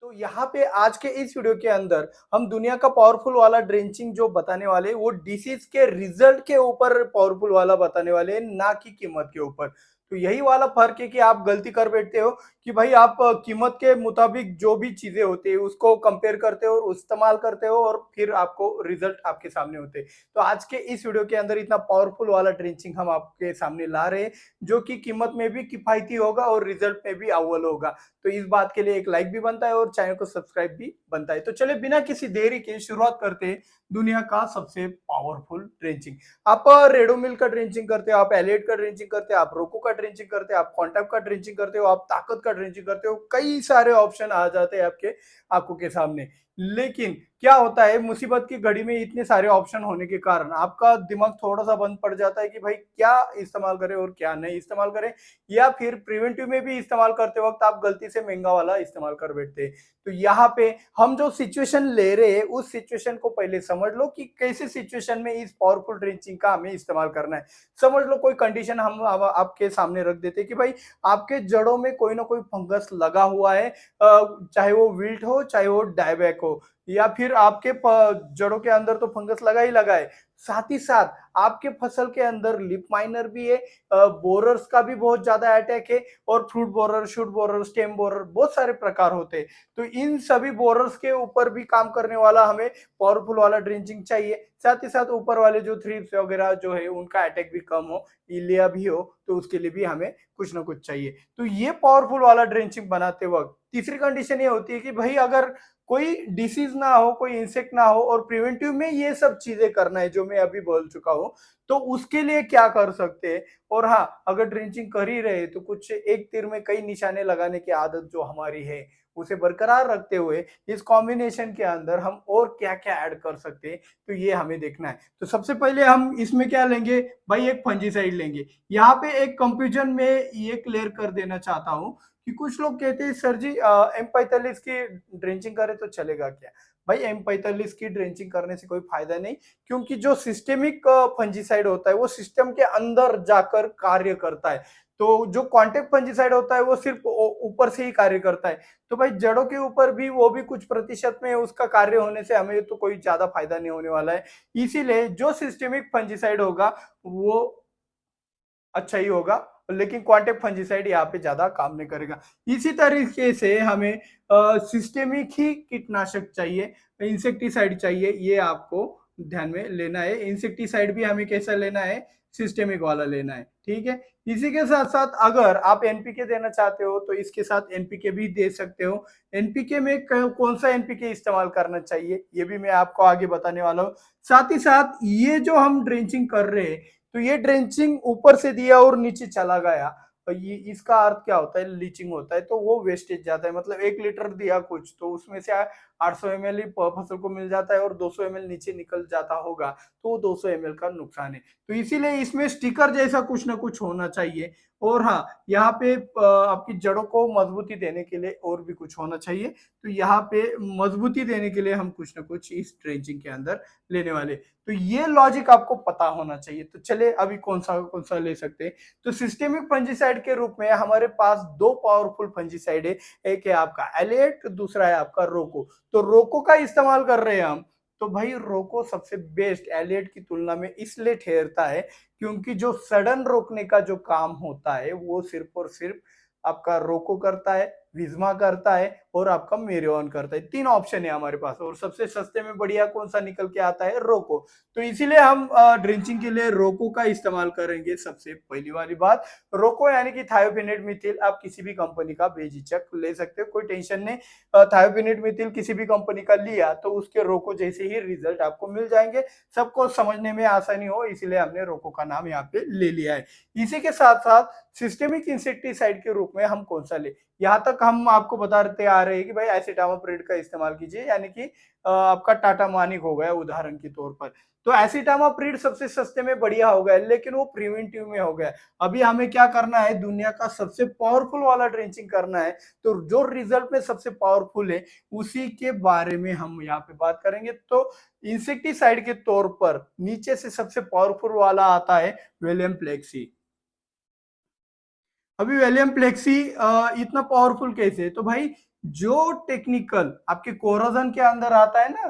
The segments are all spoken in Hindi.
तो यहाँ पे आज के इस वीडियो के अंदर हम दुनिया का पावरफुल वाला ड्रेंचिंग जो बताने वाले हैं, वो डिसीज के रिजल्ट के ऊपर पावरफुल वाला बताने वाले हैं, ना कि कीमत के ऊपर। तो यही वाला फर्क है कि आप गलती कर बैठते हो कि भाई आप कीमत के मुताबिक जो भी चीजें होती है उसको कंपेयर करते हो और इस्तेमाल करते हो और फिर आपको रिजल्ट आपके सामने होते हैं। तो आज के इस वीडियो के अंदर इतना पावरफुल वाला ड्रेंचिंग हम आपके सामने ला रहे हैं, जो कि कीमत में भी किफायती होगा और रिजल्ट में भी अव्वल होगा। तो इस बात के लिए एक लाइक भी बनता है और चैनल को सब्सक्राइब भी बनता है। तो चलिए बिना किसी देरी के शुरुआत करते हैं दुनिया का सबसे पावरफुल ड्रेंचिंग। आप रेडोमिल का ड्रेंचिंग करते हो, आप एलियट का ड्रेंचिंग करते हो, आप रोको का ड्रेंचिंग करते हो, आप कॉन्टैक्ट का ड्रेंचिंग करते हो, आप ताकत का ड्रेंचिंग करते हो, कई सारे ऑप्शन आ जाते हैं आपके आंखों के सामने। लेकिन क्या होता है, मुसीबत की घड़ी में इतने सारे ऑप्शन होने के कारण आपका दिमाग थोड़ा सा बंद पड़ जाता है कि भाई क्या इस्तेमाल करें और क्या नहीं इस्तेमाल करें, या फिर प्रिवेंटिव में भी इस्तेमाल करते वक्त आप गलती से महंगा वाला इस्तेमाल कर बैठते हैं। तो यहाँ पे हम जो सिचुएशन ले रहे हैं उस सिचुएशन को पहले समझ लो कि कैसे सिचुएशन में इस पावरफुल ड्रेंचिंग का हमें इस्तेमाल करना है। समझ लो कोई कंडीशन हम आपके सामने रख देते हैं कि भाई आपके जड़ों में कोई ना कोई फंगस लगा हुआ है, चाहे वो विल्ट हो चाहे वो डायबैक हो, या फिर आपके जड़ों के अंदर तो फंगस लगा ही लगा है, साथ ही साथ आपके फसल के अंदर लिप माइनर भी है, बोरर्स का भी बहुत ज्यादा अटैक है, और fruit borer, shoot borer, stem borer, बहुत सारे प्रकार होते हैं। तो इन सभी बोरर्स के ऊपर भी काम करने वाला हमें पावरफुल वाला ड्रेंचिंग चाहिए। साथ ही साथ ऊपर वाले जो थ्रिप्स वगैरह जो है उनका अटैक भी कम हो, इलिया भी हो, तो उसके लिए भी हमें कुछ ना कुछ चाहिए। तो ये पावरफुल वाला ड्रेंचिंग बनाते वक्त तीसरी कंडीशन ये होती है कि भाई अगर कोई डिसीज ना हो, कोई इंसेक्ट ना हो, और प्रिवेंटिव में ये सब चीजें करना है जो मैं अभी बोल चुका हूँ, तो उसके लिए क्या कर सकते हैं। और हाँ, अगर ड्रेंचिंग कर ही रहे तो कुछ एक तीर में कई निशाने लगाने की आदत जो हमारी है उसे बरकरार रखते हुए इस कॉम्बिनेशन के अंदर हम और क्या क्या ऐड कर सकते हैं, तो ये हमें देखना है। तो सबसे पहले हम इसमें क्या लेंगे भाई, एक फंजीसाइड लेंगे। यहाँ पे एक कंफ्यूजन में ये क्लियर कर देना चाहता हूँ कि कुछ लोग कहते हैं सर जी M45 की ड्रेंचिंग करे तो चलेगा क्या। भाई M45 की ड्रेंचिंग करने से कोई फायदा नहीं, क्योंकि जो सिस्टेमिक फंजीसाइड होता है वो सिस्टम के अंदर जाकर कार्य करता है। तो जो कॉन्टेक्ट फंजीसाइड होता है वो सिर्फ ऊपर से ही कार्य करता है। तो भाई जड़ों के ऊपर भी वो भी कुछ प्रतिशत में उसका कार्य होने से हमें तो कोई ज्यादा फायदा नहीं होने वाला है। इसीलिए जो सिस्टेमिक फंजीसाइड होगा वो अच्छा ही होगा, लेकिन क्वांटेक फंजीसाइड यहाँ पे ज्यादा काम नहीं करेगा। इसी तरीके से हमें सिस्टेमिक ही कीटनाशक चाहिए, इंसेक्टिसाइड चाहिए, ये आपको ध्यान में लेना है। इंसेक्टिसाइड भी हमें कैसा लेना है, सिस्टेमिक वाला लेना है, ठीक है। इसी के साथ साथ अगर आप एनपीके देना चाहते हो तो इसके साथ एनपीके भी दे सकते हो। एनपीके में कौन सा एनपीके इस्तेमाल करना चाहिए ये भी मैं आपको आगे बताने वाला हूँ। साथ ही साथ ये जो हम ड्रेंचिंग कर रहे हैं, तो ये ड्रेंचिंग ऊपर से दिया और नीचे चला गया, तो ये इसका अर्थ क्या होता है, लीचिंग होता है। तो वो वेस्टेज जाता है, मतलब 1 लीटर दिया कुछ तो उसमें से 800 ml ही फसल को मिल जाता है और 200 ml नीचे निकल जाता होगा, तो वो 200 ml का नुकसान है। तो इसीलिए इसमें स्टिकर जैसा कुछ ना कुछ होना चाहिए। और हाँ, यहाँ पे आपकी जड़ों को मजबूती देने के लिए और भी कुछ होना चाहिए। तो यहाँ पे मजबूती देने के लिए हम कुछ ना कुछ इस ड्रेंचिंग के अंदर लेने वाले। तो ये लॉजिक आपको पता होना चाहिए। तो चले अभी कौन सा ले सकते हैं। तो सिस्टेमिक फंजीसाइड के रूप में हमारे पास दो पावरफुल फंजीसाइड है, एक है आपका एलिएट, दूसरा है आपका रोको। तो रोको का इस्तेमाल कर रहे हैं हम। तो भाई रोको सबसे बेस्ट एलिएट की तुलना में इसलिए ठहरता है क्योंकि जो सडन रोकने का जो काम होता है वो सिर्फ और सिर्फ आपका रोको करता है, विज्मा करता है और आपका मेरिओन करता है। 3 ऑप्शन है हमारे पास और सबसे सस्ते में बढ़िया कौन सा निकल के आता है, रोको। तो इसीलिए हम ड्रिंचिंग के लिए रोको का इस्तेमाल करेंगे। सबसे पहली वाली बात, रोको यानी कि थायोफेनेट मिथिल, आप किसी भी कंपनी का बेझिझक ले सकते हो, कोई टेंशन नहीं। थायोफेनेट मिथिल किसी भी कंपनी का लिया तो उसके रोको जैसे ही रिजल्ट आपको मिल जाएंगे। सबको समझने में आसानी हो इसीलिए हमने रोको का नाम यहाँ पे ले लिया है। इसी के साथ साथ सिस्टेमिक इंसेक्टिसाइड के रूप में हम कौन सा ले, यहाँ तक हम आपको बताते आ रहे हैं कि भाई एसिटामाप्रिड का इस्तेमाल कीजिए, यानी कि आपका टाटा मानिक हो गया उदाहरण के तौर पर। तो एसिटामाप्रिड सबसे सस्ते में बढ़िया हो गया, लेकिन वो प्रिवेंटिव में हो गया। अभी हमें क्या करना है, दुनिया का सबसे पावरफुल वाला ड्रेंचिंग करना है। तो जो रिजल्ट में सबसे पावरफुल है उसी के बारे में हम यहाँ पे बात करेंगे। तो इंसेक्टिसाइड के तौर पर नीचे से सबसे पावरफुल वाला आता है वेलियम फ्लेक्सी। अभी वेलियम फ्लेक्सी इतना पावरफुल कैसे है, तो भाई जो टेक्निकल आपके कोरोजन के अंदर आता है ना,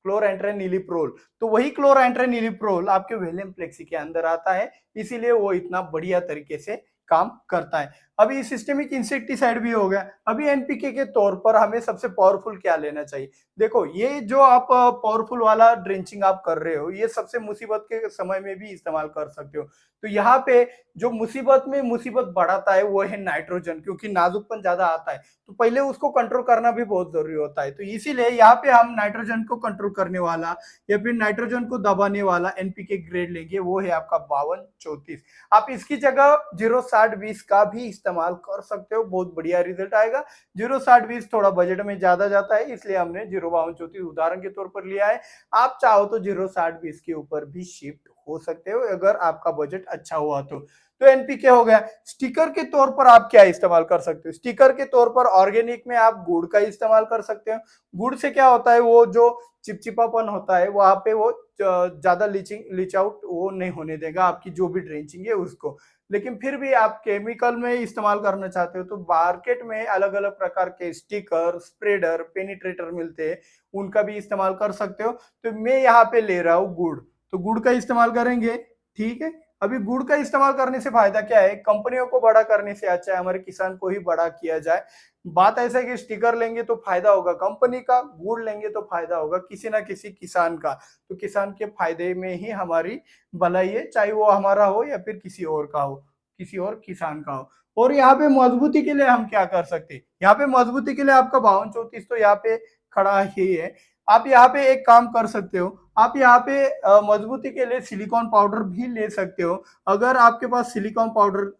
क्लोरएंट्रेनिलिप्रोल, तो वही क्लोरएंट्रेनिलिप्रोल आपके वेलियम प्लेक्सी के अंदर आता है, इसीलिए वो इतना बढ़िया तरीके से काम करता है। अभी सिस्टेमिक इंसेक्टिसाइड भी हो गया। अभी एनपीके के तौर पर हमें सबसे पावरफुल क्या लेना चाहिए? देखो, ये जो आप पावरफुल वाला ड्रेंचिंग आप कर रहे हो, ये सबसे मुसीबत के समय में भी इस्तेमाल कर सकते हो। तो यहाँ पे जो मुसीबत में मुसीबत बढ़ाता है वो है नाइट्रोजन, क्योंकि नाजुकपन ज्यादा आता है, तो पहले उसको कंट्रोल करना भी बहुत जरूरी होता है। तो इसीलिए यहाँ पे हम नाइट्रोजन को कंट्रोल करने वाला या फिर नाइट्रोजन को दबाने वाला एनपीके ग्रेड लेंगे, वो है आपका 5234। आप इसकी जगह 06020 का भी इस्तेमाल कर सकते हो, बहुत बढ़िया रिजल्ट आएगा। 06020 थोड़ा बजट में ज्यादा जाता है, इसलिए हमने 05234 उदाहरण के तौर पर लिया है। आप चाहो तो 06020 के ऊपर भी शिफ्ट हो सकते हो अगर आपका बजट अच्छा हुआ तो एनपीके हो गया। स्टिकर के तौर पर आप क्या इस्तेमाल कर सकते हो? स्टिकर के तौर पर ऑर्गेनिक में आप गुड़ का इस्तेमाल कर सकते हो। गुड़ से क्या होता है, वो जो चिपचिपापन होता है वहां पे वो ज्यादा लीच आउट वो नहीं होने देगा आपकी जो भी ड्रेंचिंग है उसको। लेकिन फिर भी आप केमिकल में इस्तेमाल करना चाहते हो तो मार्केट में अलग अलग प्रकार के स्टिकर, स्प्रेडर, पेनिट्रेटर मिलते हैं, उनका भी इस्तेमाल कर सकते हो। तो मैं यहाँ पे ले रहा हूँ गुड़, तो गुड़ का इस्तेमाल करेंगे, ठीक है। अभी गुड़ का इस्तेमाल करने से फायदा क्या है? कंपनियों को बड़ा करने से अच्छा है हमारे किसान को ही बड़ा किया जाए। बात ऐसा है कि स्टिकर लेंगे तो फायदा होगा कंपनी का, गुड़ लेंगे तो फायदा होगा किसी ना किसी किसान का। तो किसान के फायदे में ही हमारी भलाई है, चाहे वो हमारा हो या फिर किसी और का हो, किसी और किसान का हो। और यहाँ पे मजबूती के लिए हम क्या कर सकते हैं? यहाँ पे मजबूती के लिए आपका 5234 तो यहाँ पे खड़ा ही है। आप यहाँ पे एक काम कर सकते हो, आप यहाँ पे मजबूती के लिए सिलिकॉन पाउडर भी ले सकते हो। अगर आपके पास सिलिकॉन पाउडर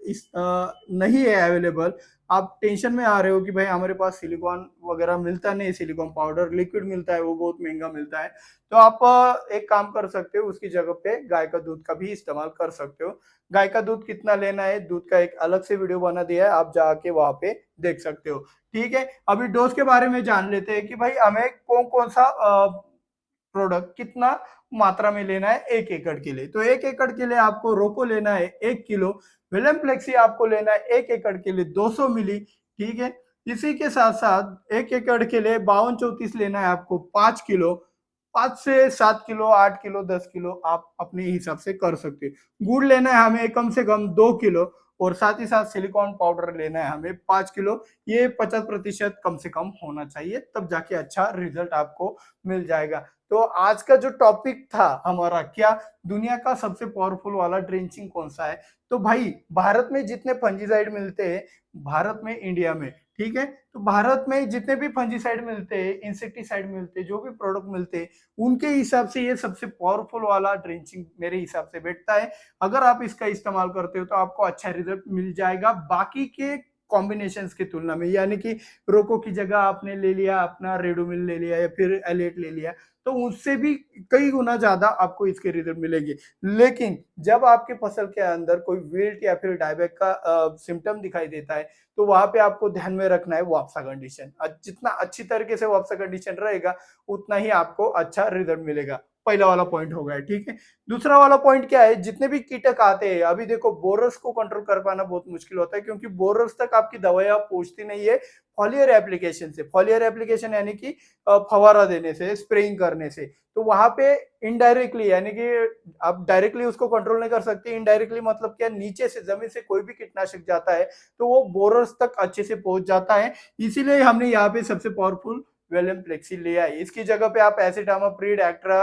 नहीं है अवेलेबल, आप टेंशन में आ रहे हो कि भाई हमारे पास सिलिकॉन वगैरह मिलता नहीं, सिलिकॉन पाउडर लिक्विड मिलता है वो बहुत महंगा मिलता है, तो आप एक काम कर सकते हो, उसकी जगह पे गाय का दूध का भी इस्तेमाल कर सकते हो। गाय का दूध कितना लेना है, दूध का एक अलग से वीडियो बना दिया है, आप जाके वहां पे देख सकते हो, ठीक है। अभी डोज के बारे में जान लेते हैं कि भाई हमें कौन कौन सा प्रोडक्ट कितना मात्रा में लेना है 1 एकड़ के लिए। तो 1 एकड़ के लिए आपको रोको लेना है 1 किलो, विलम फ्लेक्सी आपको लेना है 1 एकड़ के लिए 200 मिली, ठीक है। इसी के साथ साथ 1 एकड़ के लिए 5234 लेना है आपको 5 किलो। 5 से 7 किलो, 8 किलो, 10 किलो आप अपने हिसाब से कर सकते हो। गुड़ लेना है हमें कम से कम 2 किलो, और साथ ही साथ सिलिकॉन पाउडर लेना है हमें 5 किलो। ये 50% कम से कम होना चाहिए, तब जाके अच्छा रिजल्ट आपको मिल जाएगा। तो आज का जो टॉपिक था हमारा क्या, दुनिया का सबसे पावरफुल वाला ड्रेंचिंग कौन सा है? तो भाई भारत में जितने फंजीसाइड मिलते हैं, भारत में, इंडिया में, ठीक है, तो भारत में जितने भी फंजीसाइड मिलते हैं, इंसेक्टिसाइड मिलते हैं, जो भी प्रोडक्ट मिलते हैं, उनके हिसाब से ये सबसे पावरफुल वाला ड्रेंचिंग मेरे हिसाब से बैठता है। अगर आप इसका इस्तेमाल करते हो तो आपको अच्छा रिजल्ट मिल जाएगा बाकी के कॉम्बिनेशन की तुलना में। यानी कि रोको की जगह आपने ले लिया अपना रेडोमिल ले लिया या फिर एलेट ले लिया, तो उससे भी कई गुना ज्यादा आपको इसके रिजल्ट मिलेंगे। लेकिन जब आपके फसल के अंदर कोई विल्ट या फिर डायबैक का सिम्टम दिखाई देता है, तो वहां पे आपको ध्यान में रखना है वापसा कंडीशन। जितना अच्छी तरीके से वापसा कंडीशन रहेगा, उतना ही आपको अच्छा रिजल्ट मिलेगा। पहला वाला पॉइंट हो गया, ठीक है। दूसरा वाला पॉइंट क्या है, जितने भी कीटक आते हैं, अभी देखो बोरस को कंट्रोल कर पाना बहुत मुश्किल होता है, क्योंकि बोरस तक आपकी दवाइयां पहुंचती नहीं है फॉलियर एप्लीकेशन से। फॉलियर एप्लीकेशन यानी कि फवारा देने से, स्प्रेइंग करने से। तो वहां पे इनडायरेक्टली, यानी कि आप डायरेक्टली उसको कंट्रोल नहीं कर सकते, इनडायरेक्टली मतलब क्या, नीचे से जमीन से कोई भी कीटनाशक जाता है तो वो बोरस तक अच्छे से पहुंच जाता है। इसीलिए हमने यहाँ पे सबसे पावरफुल वेलियम फ्लेक्सी लिया है। इसकी जगह पे आप एसिटामाप्रिड, एक्ट्रा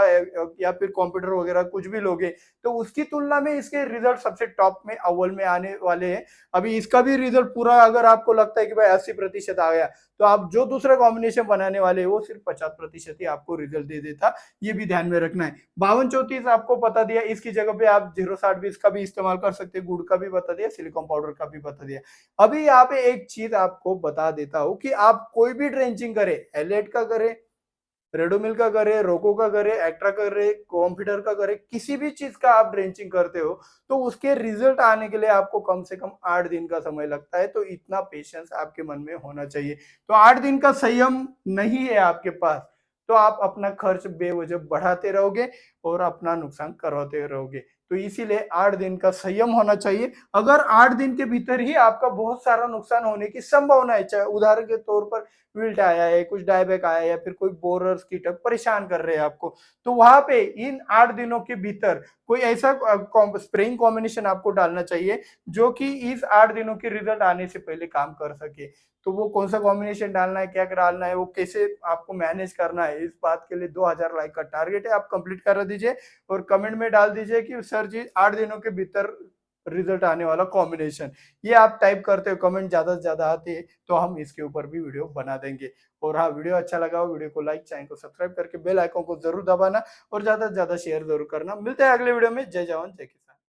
या फिर कॉम्प्यूटर वगैरह कुछ भी लोगे, तो उसकी तुलना में इसके रिजल्ट सबसे टॉप में, अव्वल में आने वाले हैं। अभी इसका भी रिजल्ट पूरा अगर आपको लगता है कि भाई 80% आ गया, तो आप जो दूसरा कॉम्बिनेशन बनाने वाले वो सिर्फ 50% ही आपको रिजल्ट दे देता। ये भी ध्यान में रखना है। 5234 आपको बता दिया, इसकी जगह पे आप 06020 का भी इस्तेमाल कर सकते हैं, गुड़ का भी बता दिया, सिलिकॉन पाउडर का भी बता दिया। अभी यहाँ पे एक चीज आपको बता देता हूं कि आप कोई भी ड्रेंचिंग करें, एलेट का करें, रेडोमिल का करे, रोको का करे, एक्ट्रा करे, कॉम्प्यूटर का करे, किसी भी चीज का आप ड्रेंचिंग करते हो, तो उसके रिजल्ट आने के लिए आपको कम से कम 8 दिन का समय लगता है। तो इतना पेशेंस आपके मन में होना चाहिए। तो 8 दिन का संयम नहीं है आपके पास, तो आप अपना खर्च बेवजह बढ़ाते रहोगे और अपना नुकसान करवाते रहोगे। तो इसीलिए 8 दिन का संयम होना चाहिए। अगर 8 दिन के भीतर ही आपका बहुत सारा नुकसान होने की संभावना है, चाहे उदाहरण के तौर पर विल्ट आया है, कुछ डायबैक आया है या फिर कोई बोरर्स कीटक परेशान कर रहे हैं आपको, तो वहां पे इन 8 दिनों के भीतर कोई ऐसा स्प्रेइंग कॉम्बिनेशन आपको डालना चाहिए जो कि इस 8 दिनों के रिजल्ट आने से पहले काम कर सके। तो वो कौन सा कॉम्बिनेशन डालना है, क्या डालना है, वो कैसे आपको मैनेज करना है, इस बात के लिए 2000 लाइक का टारगेट है, आप कंप्लीट कर दीजिए और कमेंट में डाल दीजिए कि सर जी 8 दिनों के भीतर रिजल्ट आने वाला कॉम्बिनेशन। ये आप टाइप करते हो, कमेंट ज्यादा से ज्यादा आते हैं तो हम इसके ऊपर भी वीडियो बना देंगे। और हाँ, वीडियो अच्छा लगा हो वीडियो को लाइक, चैनल को सब्सक्राइब करके बेल आइकन को जरूर दबाना और ज्यादा से ज्यादा शेयर जरूर करना। मिलते हैं अगले वीडियो में। जय जवान जय किसान।